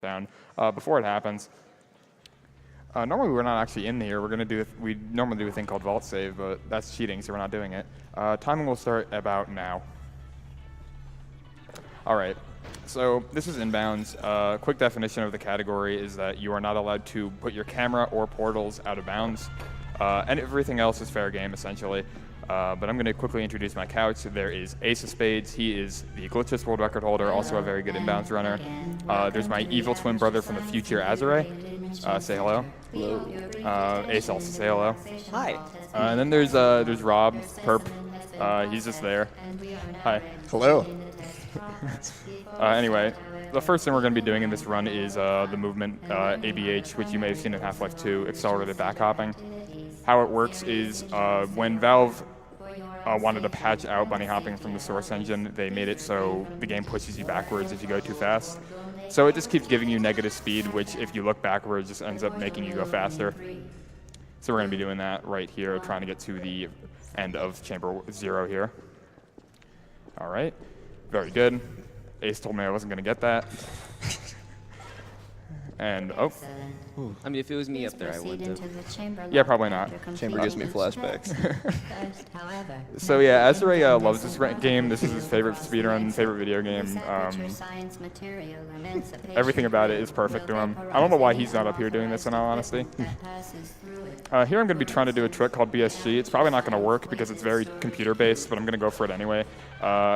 down. Before it happens, normally we're not actually in here. We normally do a thing called vault save, but that's cheating, so we're not doing it. Timing will start about now. All right. So this is inbounds. Quick definition of the category is that you are not allowed to put your camera or portals out of bounds, and everything else is fair game essentially. But I'm going to quickly introduce my couch. There is Ace of Spades. He is the glitchless world record holder, also a very good inbounds runner. There's my evil twin brother from the future, Azure. Say hello. Hello. Ace also say hello. Hi. And then there's Rob, Perp. He's just there. Hi. Hello. Anyway, the first thing we're going to be doing in this run is the movement ABH, which you may have seen in Half-Life 2, accelerated backhopping. How it works is when Valve wanted to patch out bunny hopping from the Source engine, they made it so the game pushes you backwards if you go too fast. So it just keeps giving you negative speed, which if you look backwards just ends up making you go faster. So we're going to be doing that right here, trying to get to the end of Chamber 0 here. All right. Very good. Ace told me I wasn't going to get that. And, oh. I mean, if it was me up there, I would have. Yeah, probably not. Chamber gives me flashbacks. So yeah, Azure loves this game. This is his favorite speedrun, favorite video game. Everything about it is perfect to him. I don't know why he's not up here doing this in all honesty. Here I'm going to be trying to do a trick called BSG. It's probably not going to work because it's very computer-based, but I'm going to go for it anyway.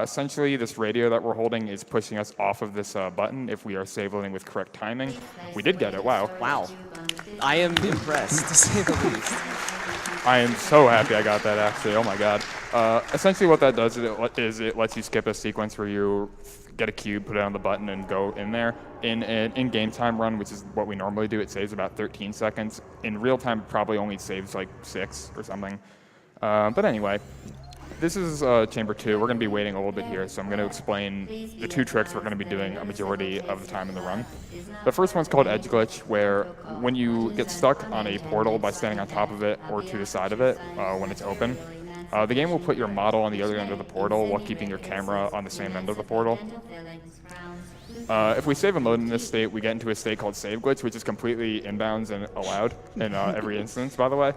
Essentially, this radio that we're holding is pushing us off of this button if we are save loading with correct timing. We did get it, wow. Wow. I am impressed, to say the least. I am so happy I got that, actually. Oh, my God. Essentially, what that does is it lets you skip a sequence where you get a cube, put it on the button, and go in there. In an in-game time run, which is what we normally do, it saves about 13 seconds. In real time, it probably only saves like 6 or something. But anyway, this is Chamber 2. We're going to be waiting a little bit here, so I'm going to explain the 2 tricks we're going to be doing a majority of the time in the run. The first one's called Edge Glitch, where when you get stuck on a portal by standing on top of it or to the side of it when it's open, the game will put your model on the other end of the portal while keeping your camera on the same end of the portal. If we save and load in this state, we get into a state called Save Glitch, which is completely inbounds and allowed in every instance, by the way.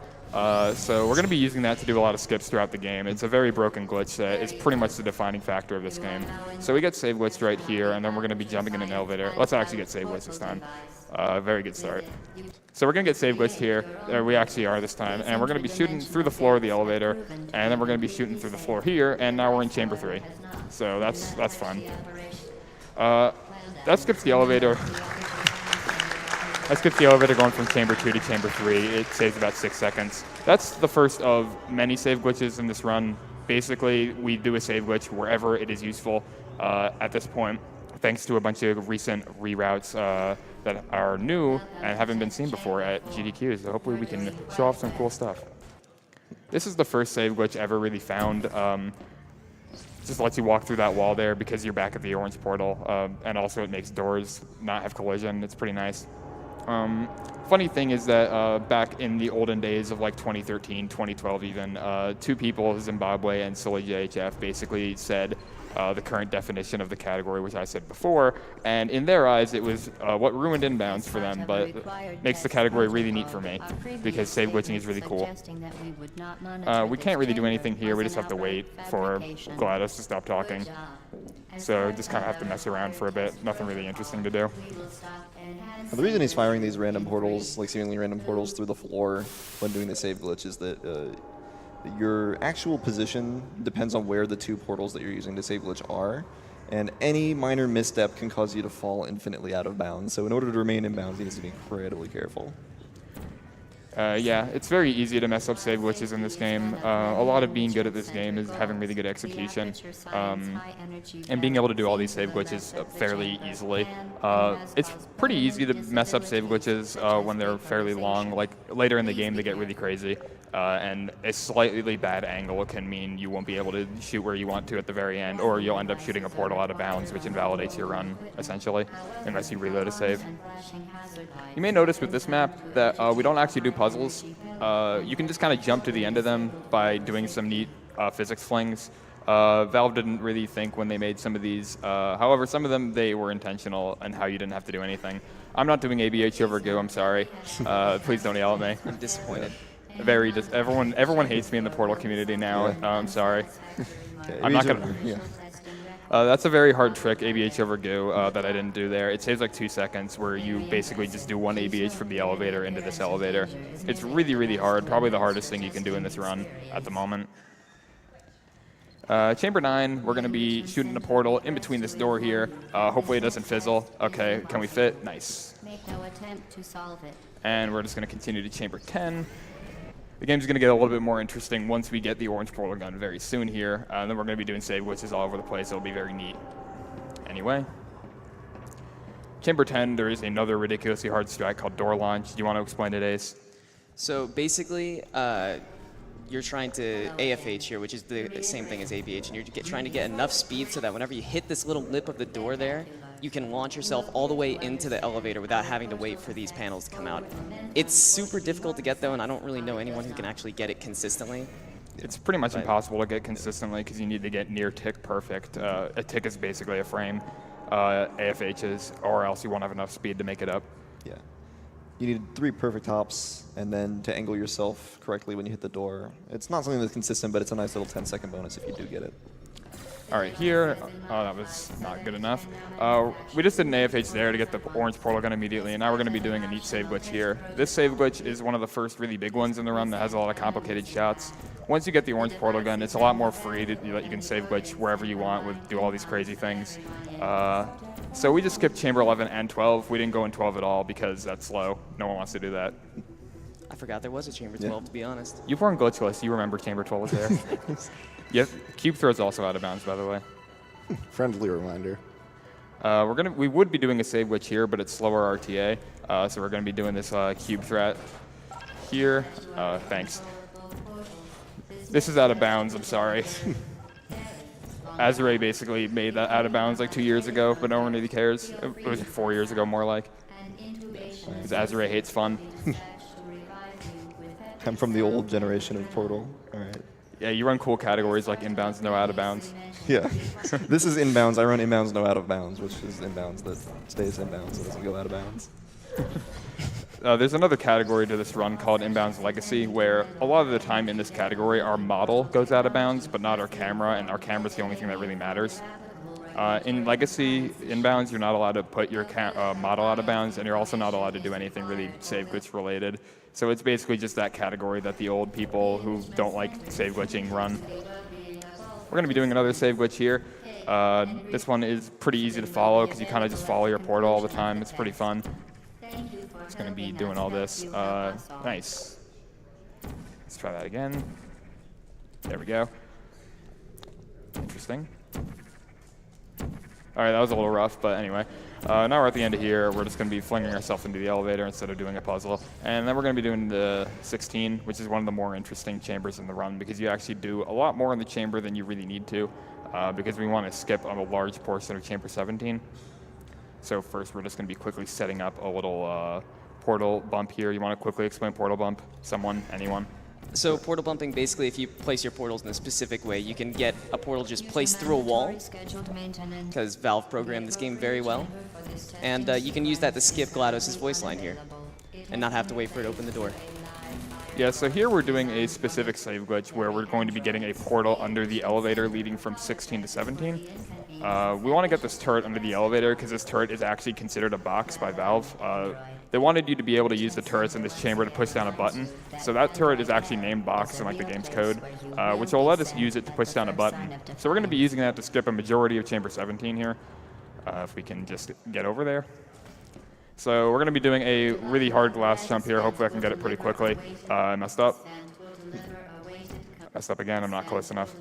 So we're going to be using that to do a lot of skips throughout the game. It's a very broken glitch that is pretty much the defining factor of this game. So we get Save Glitch right here, and then we're going to be jumping in an elevator. Let's actually get Save Glitch this time. Very good start. So we're going to get Save Glitch here. We actually are this time. And we're going to be shooting through the floor of the elevator, and then we're going to be shooting through the floor here, and now we're in Chamber 3. So that's fun. That skips the elevator. I skipped the elevator going from Chamber 2 to Chamber 3. It saves about 6 seconds. That's the first of many save glitches in this run. Basically, we do a save glitch wherever it is useful at this point, thanks to a bunch of recent reroutes that are new and haven't been seen before at GDQ. So hopefully we can show off some cool stuff. This is the first save glitch ever really found. Just lets you walk through that wall there because you're back at the orange portal, and also it makes doors not have collision. It's pretty nice. Funny thing is that back in the olden days of like 2013, 2012 even, 2 people, Zimbabwe and Silly JHF, basically said the current definition of the category, which I said before, and in their eyes it was what ruined inbounds for them, but makes the category really neat for me, because save glitching is really cool. We can't really do anything here, we just have to wait for GLaDOS to stop talking. So just kind of have to mess around for a bit, nothing really interesting to do. The reason he's firing these random portals, like seemingly random portals through the floor when doing the save glitch is that your actual position depends on where the 2 portals that you're using to save glitch are, and any minor misstep can cause you to fall infinitely out of bounds. So in order to remain in bounds, he needs to be incredibly careful. Yeah, it's very easy to mess up save glitches in this game. A lot of being good at this game is having really good execution, and being able to do all these save glitches fairly easily. It's pretty easy to mess up save glitches when they're fairly long. Like later in the game, they get really crazy, and a slightly bad angle can mean you won't be able to shoot where you want to at the very end, or you'll end up shooting a portal out of bounds, which invalidates your run, essentially, unless you reload a save. You may notice with this map that we don't actually do puzzles. You can just kind of jump to the end of them by doing some neat physics flings. Valve didn't really think when they made some of these. However, some of them, they were intentional and how you didn't have to do anything. I'm not doing ABH over Goo, I'm sorry. Please don't yell at me. I'm disappointed. Everyone hates me in the Portal community now. Yeah. I'm sorry. Okay, I'm not ABH gonna. Yeah. That's a very hard trick, ABH over Goo, that I didn't do there. It saves like 2 seconds where you basically just do one ABH from the elevator into this elevator. It's really, really hard. Probably the hardest thing you can do in this run at the moment. Chamber 9, we're going to be shooting a portal in between this door here. Hopefully it doesn't fizzle. Okay, can we fit? Nice. Make no attempt to solve it. And we're just going to continue to Chamber 10. The game's going to get a little bit more interesting once we get the orange portal gun very soon here. Then we're going to be doing save glitches all over the place. It'll be very neat. Anyway. Chamber 10, there is another ridiculously hard strike called door launch. Do you want to explain it, Ace? So basically, you're trying to AFH here, which is the same thing as ABH, and you're trying to get enough speed so that whenever you hit this little lip of the door there, you can launch yourself all the way into the elevator without having to wait for these panels to come out. It's super difficult to get, though, and I don't really know anyone who can actually get it consistently. It's pretty much impossible to get consistently because you need to get near tick perfect. A tick is basically a frame. AFHs, or else you won't have enough speed to make it up. Yeah. You need 3 perfect hops, and then to angle yourself correctly when you hit the door. It's not something that's consistent, but it's a nice little 10-second bonus if you do get it. All right, here, oh, that was not good enough. We just did an AFH there to get the orange portal gun immediately, and now we're going to be doing a neat save glitch here. This save glitch is one of the first really big ones in the run that has a lot of complicated shots. Once you get the orange portal gun, it's a lot more free that you can save glitch wherever you want do all these crazy things. So we just skipped Chamber 11 and 12. We didn't go in 12 at all because that's slow. No one wants to do that. I forgot there was a Chamber 12, to be honest. You were on Glitchless. You remember Chamber 12 was there. Yep. Cube throw is also out of bounds, by the way. Friendly reminder. We would be doing a save glitch here, but it's slower RTA. So we're gonna be doing this cube threat here. Thanks. This is out of bounds. I'm sorry. Azure basically made that out of bounds like 2 years ago, but no one really cares. It was 4 years ago, more like. Because Azure hates fun. I'm from the old generation of Portal. All right. Yeah, you run cool categories like inbounds, no out of bounds. Yeah. This is inbounds. I run inbounds, no out of bounds, which is inbounds that stays inbounds, so it doesn't go out of bounds. There's another category to this run called Inbounds Legacy, where a lot of the time in this category, our model goes out of bounds, but not our camera, and our camera's the only thing that really matters. In Legacy Inbounds, you're not allowed to put your model out of bounds, and you're also not allowed to do anything really save glitch related. So it's basically just that category that the old people who don't like save glitching run. We're going to be doing another save glitch here. This one is pretty easy to follow because you kind of just follow your portal all the time. It's pretty fun. It's going to be doing all this. Nice. Let's try that again. There we go. Interesting. All right, that was a little rough, but anyway. Now we're at the end of here. We're just going to be flinging ourselves into the elevator instead of doing a puzzle. And then we're going to be doing the 16, which is one of the more interesting chambers in the run because you actually do a lot more in the chamber than you really need to because we want to skip a large portion of Chamber 17. So first, we're just going to be quickly setting up a little portal bump here. You want to quickly explain portal bump? Someone? Anyone? So portal bumping, basically, if you place your portals in a specific way, you can get a portal just placed through a wall, because Valve programmed this game very well. And you can use that to skip GLaDOS' voice line here, and not have to wait for it to open the door. Yeah, so here we're doing a specific save glitch where we're going to be getting a portal under the elevator leading from 16 to 17. We want to get this turret under the elevator because this turret is actually considered a box by Valve. They wanted you to be able to use the turrets in this chamber to push down a button. So that turret is actually named box in like the game's code, which will let us use it to push down a button. So we're going to be using that to skip a majority of Chamber 17 here, if we can just get over there. So we're going to be doing a really hard glass jump here. Hopefully I can get it pretty quickly. I messed up. Messed up again. I'm not close enough.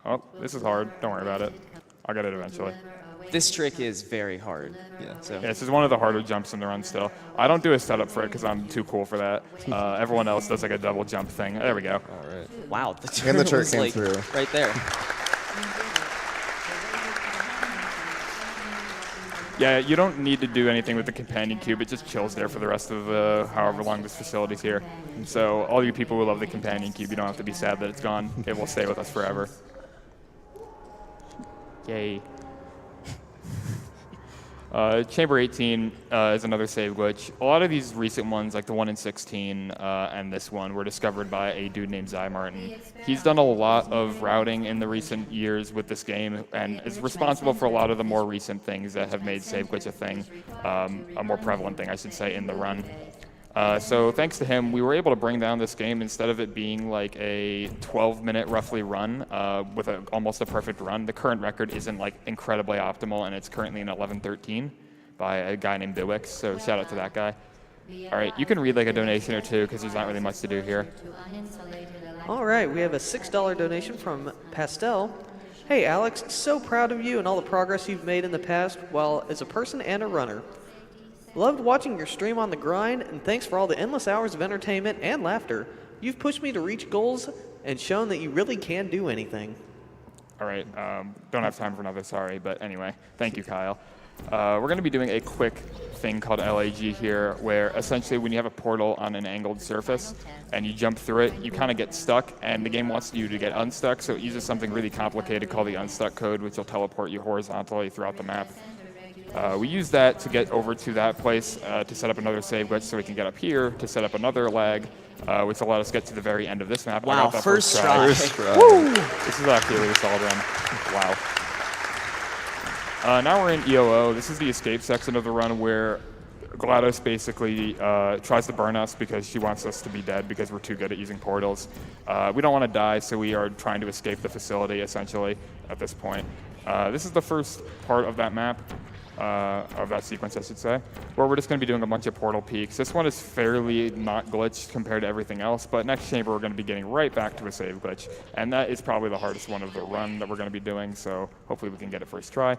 Oh, this is hard. Don't worry about it. I'll get it eventually. This trick is very hard. Yeah. So Yeah, this is one of the harder jumps in the run still. I don't do a setup for it because I'm too cool for that. Everyone else does like a double jump thing. There we go. All right. wow, the turret, And the turret was came like through. right there. Yeah, you don't need to do anything with the companion cube. It just chills there for the rest of however long this facility's here. So all you people who love the companion cube, you don't have to be sad that it's gone. It will stay with us forever. Yay. Chamber 18 is another save glitch. A lot of these recent ones, like the one in 16 and this one, were discovered by a dude named Zy Martin. He's done a lot of routing in the recent years with this game and is responsible for a lot of the more recent things that have made save glitch a thing, a more prevalent thing, I should say, in the run. So thanks to him, we were able to bring down this game instead of it being like a 12-minute roughly run with almost a perfect run. The current record isn't like incredibly optimal, and it's currently an 11:13 by a guy named Biwix. So shout out to that guy. All right, you can read like a donation or two because there's not really much to do here. All right, we have a $6 donation from Pastel. Hey Alex, so proud of you and all the progress you've made in the past while as a person and a runner. Loved watching your stream on the grind, and thanks for all the endless hours of entertainment and laughter. You've pushed me to reach goals and shown that you really can do anything. All right, don't have time for another sorry, but anyway, thank you, Kyle. We're going to be doing a quick thing called LAG here, where essentially when you have a portal on an angled surface and you jump through it, you kind of get stuck, and the game wants you to get unstuck, so it uses something really complicated called the unstuck code, which will teleport you horizontally throughout the map. We use that to get over to that place to set up another save glitch so we can get up here to set up another lag, which will let us get to the very end of this map. I Wow, got that first try. First try. This is actually a really solid run. Wow. Now we're in EOO. This is the escape section of the run where GLaDOS basically tries to burn us because she wants us to be dead because we're too good at using portals. We don't want to die, so we are trying to escape the facility, essentially, at this point. This is the first part of that map. Of that sequence, I should say, where we're just going to be doing a bunch of portal peaks. This one is fairly not glitched compared to everything else, but next chamber we're going to be getting right back to a save glitch, and that is probably the hardest one of the run that we're going to be doing, so hopefully we can get it first try.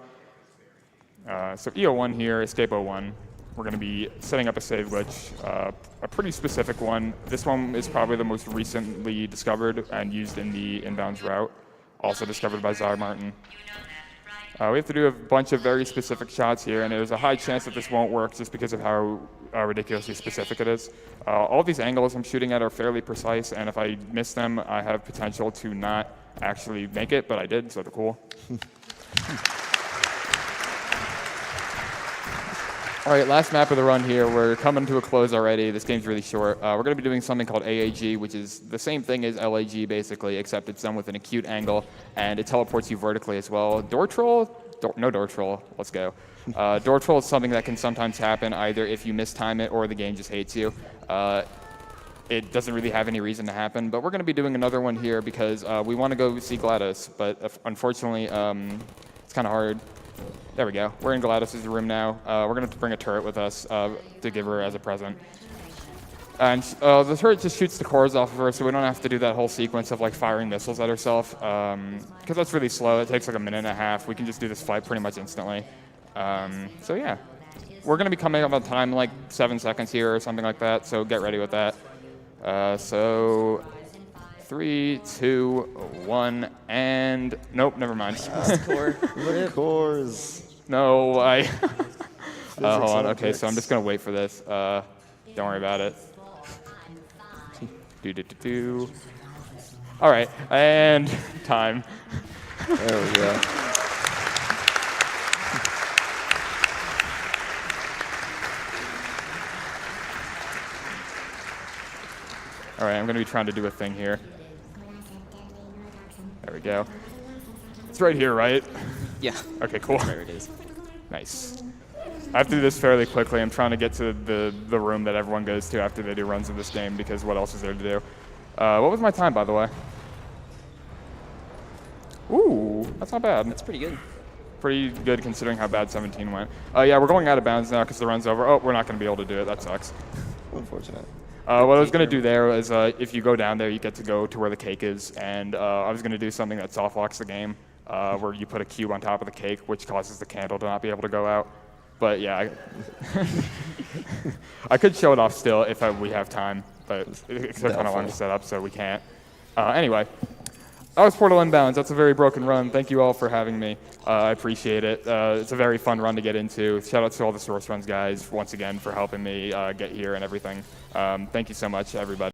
So EO1 here, Escape 01. We're going to be setting up a save glitch, a pretty specific one. This one is probably the most recently discovered and used in the inbounds route, also discovered by Zy Martin. We have to do a bunch of very specific shots here, and there's a high chance that this won't work just because of how ridiculously specific it is. All these angles I'm shooting at are fairly precise, and if I miss them, I have potential to not actually make it, but I did, so they're cool. All right, last map of the run here. We're coming to a close already. This game's really short. We're going to be doing something called AAG, which is the same thing as LAG, basically, except it's done with an acute angle, and it teleports you vertically as well. Door troll? No door troll. Let's go. Door troll is something that can sometimes happen either if you mistime it or the game just hates you. It doesn't really have any reason to happen, but we're going to be doing another one here because we want to go see GLaDOS, but unfortunately, it's kind of hard. There we go. We're in GLaDOS' room now. We're going to bring a turret with us to give her as a present. And the turret just shoots the cores off of her, so we don't have to do that whole sequence of like firing missiles at herself, because that's really slow. It takes like a minute and a half. We can just do this fight pretty much instantly. So yeah, we're going to be coming up on time like 7 seconds here or something like that, so get ready with that. So 3, 2, 1, and nope, never mind. The cores. No, I. Hold on. Okay, so I'm just gonna wait for this. Don't worry about it. Do. All right, and time. There we go. All right, I'm gonna be trying to do a thing here. There we go. It's right here, right? Yeah. Okay, cool. There it is. Nice. I have to do this fairly quickly. I'm trying to get to the room that everyone goes to after they do runs of this game because what else is there to do? What was my time, by the way? Ooh, that's not bad. That's pretty good. Pretty good considering how bad 17 went. Yeah, we're going out of bounds now because the run's over. Oh, we're not going to be able to do it. That sucks. Unfortunate. What I was going to do there was if you go down there, you get to go to where the cake is. And I was going to do something that soft locks the game, where you put a cube on top of the cake, which causes the candle to not be able to go out. But yeah, I could show it off still if we have time, but it's kind of long to set up, so we can't. Anyway, That was Portal Inbounds. That's a very broken run. Thank you all for having me. I appreciate it. It's a very fun run to get into. Shout out to all the Source Runs guys once again for helping me get here and everything. Thank you so much, everybody.